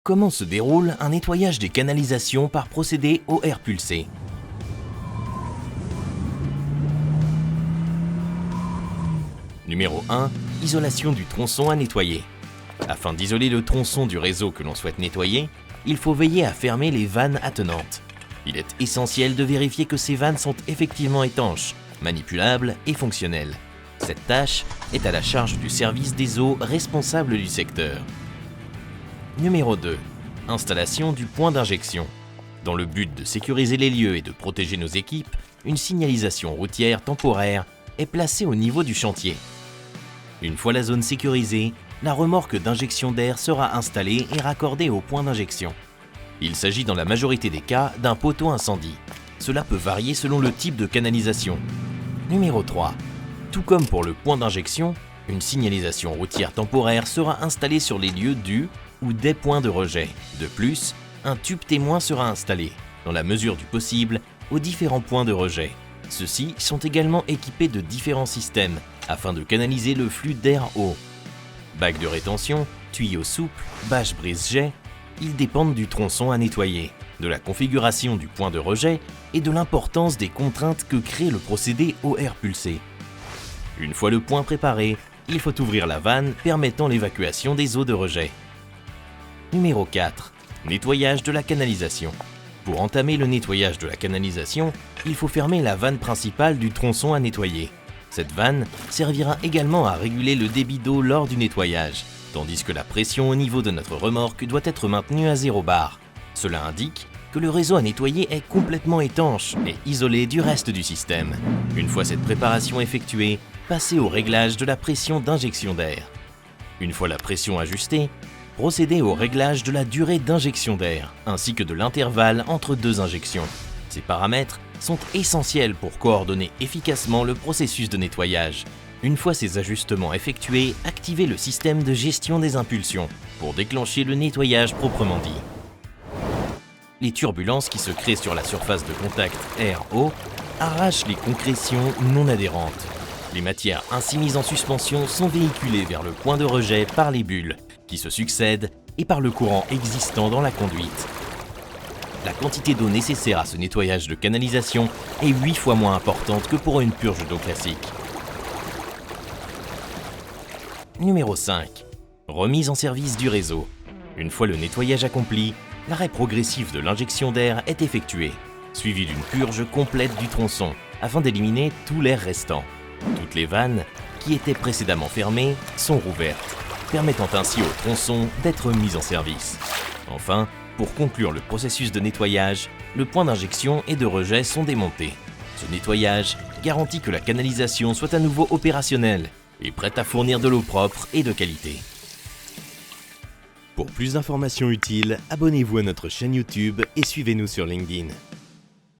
Comment se déroule un nettoyage des canalisations par procédé au air pulsé? Numéro 1. Isolation du tronçon à nettoyer. Afin d'isoler le tronçon du réseau que l'on souhaite nettoyer, il faut veiller à fermer les vannes attenantes. Il est essentiel de vérifier que ces vannes sont effectivement étanches, manipulables et fonctionnelles. Cette tâche est à la charge du service des eaux responsable du secteur. Numéro 2. Installation du point d'injection. Dans le but de sécuriser les lieux et de protéger nos équipes, une signalisation routière temporaire est placée au niveau du chantier. Une fois la zone sécurisée, la remorque d'injection d'air sera installée et raccordée au point d'injection. Il s'agit dans la majorité des cas d'un poteau incendie. Cela peut varier selon le type de canalisation. Numéro 3. Tout comme pour le point d'injection, une signalisation routière temporaire sera installée sur les lieux du ou des points de rejet. De plus, un tube témoin sera installé, dans la mesure du possible, aux différents points de rejet. Ceux-ci sont également équipés de différents systèmes afin de canaliser le flux d'air eau. Bac de rétention, tuyaux souples, bâche brise-jet, ils dépendent du tronçon à nettoyer, de la configuration du point de rejet et de l'importance des contraintes que crée le procédé au air pulsé. Une fois le point préparé, il faut ouvrir la vanne permettant l'évacuation des eaux de rejet. Numéro 4. Nettoyage de la canalisation. Pour entamer le nettoyage de la canalisation, il faut fermer la vanne principale du tronçon à nettoyer. Cette vanne servira également à réguler le débit d'eau lors du nettoyage, tandis que la pression au niveau de notre remorque doit être maintenue à 0 bar. Cela indique que le réseau à nettoyer est complètement étanche et isolé du reste du système. Une fois cette préparation effectuée, passez au réglage de la pression d'injection d'air. Une fois la pression ajustée, procédez au réglage de la durée d'injection d'air, ainsi que de l'intervalle entre deux injections. Ces paramètres sont essentiels pour coordonner efficacement le processus de nettoyage. Une fois ces ajustements effectués, activez le système de gestion des impulsions pour déclencher le nettoyage proprement dit. Les turbulences qui se créent sur la surface de contact air-eau arrachent les concrétions non adhérentes. Les matières ainsi mises en suspension sont véhiculées vers le point de rejet par les bulles, qui se succèdent, et par le courant existant dans la conduite. La quantité d'eau nécessaire à ce nettoyage de canalisation est 8 fois moins importante que pour une purge d'eau classique. Numéro 5. Remise en service du réseau. Une fois le nettoyage accompli, l'arrêt progressif de l'injection d'air est effectué, suivi d'une purge complète du tronçon, afin d'éliminer tout l'air restant. Toutes les vannes, qui étaient précédemment fermées, sont rouvertes, permettant ainsi au tronçon d'être mis en service. Enfin, pour conclure le processus de nettoyage, le point d'injection et de rejet sont démontés. Ce nettoyage garantit que la canalisation soit à nouveau opérationnelle et prête à fournir de l'eau propre et de qualité. Pour plus d'informations utiles, abonnez-vous à notre chaîne YouTube et suivez-nous sur LinkedIn.